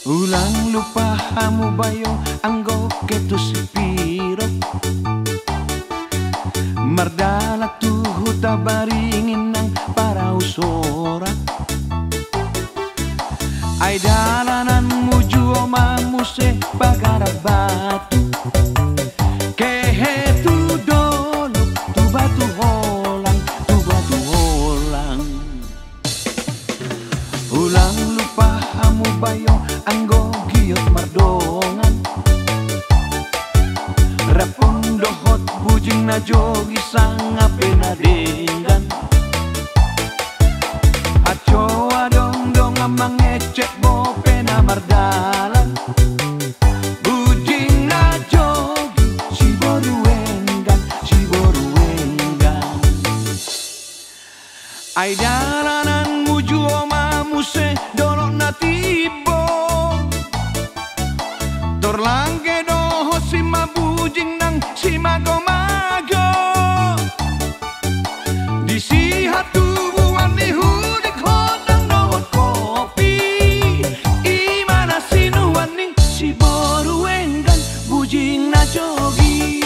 Ulang lupa hamu bayo anggo ketu sipiro Mardala tuhu tabaringin ng para usora Ay dalanan muju o mamuse bagarabatu Kehe tu dolo tu batu holang Ulang lupa hamu bayo anggo giot mardongan Rapon dohot bujing na jogi sanga penadengan Aco adong dong amang ecek bo pena mardalan Bujing na jogi si boruengan Ay dalanan muju o mamuse dolok na tibo Torlangge doho si mabujing nang si mago-mago Di si hatubuan ni hudik hodang dohot kopi Imana sinuan ni si boruengan bujing na jogi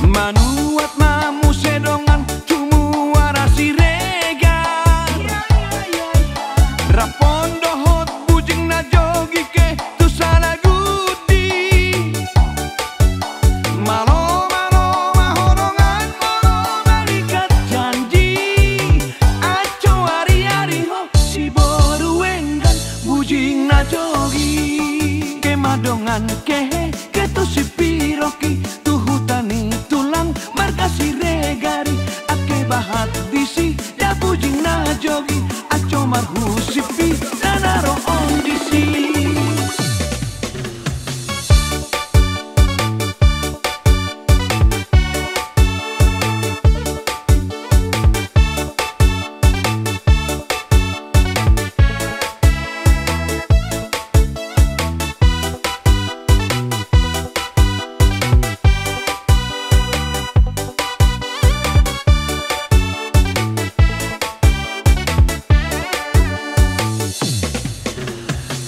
Manuat mamuse dongan cumuara si regar Rapon dohot bujing na jogi ke tu salah gudi Malo mahorongan balikat janji Aco hari-hari ho si boruengan bujing na jogi Ke madongan kehe ke tu si piroki tu hutani tulang markasi regari Ake bahat disi ya bujing na jogi Aco marhu sipi danaro ondisi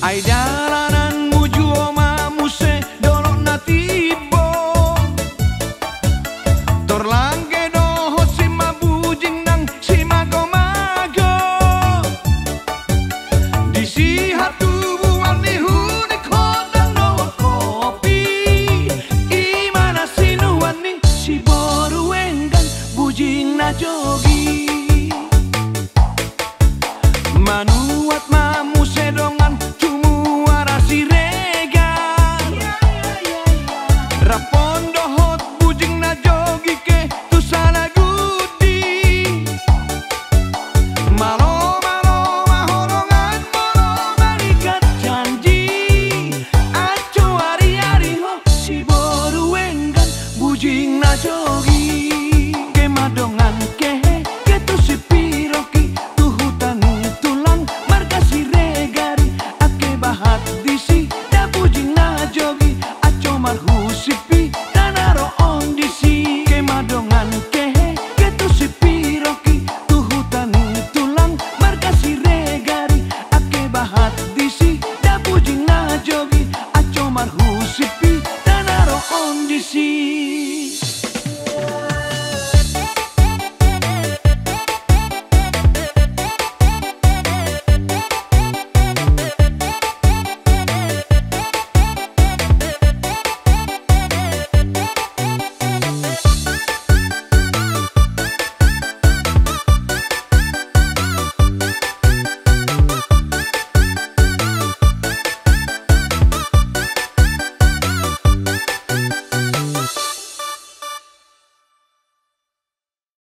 Ay dalanan muju o mamuse dolok na tibo Torlangge doho si mabujing nang si mago-mago Di si hatubuan ni hudik hodang dohot kopi Imana sinuan ni si boruengan bujing na jogi Manu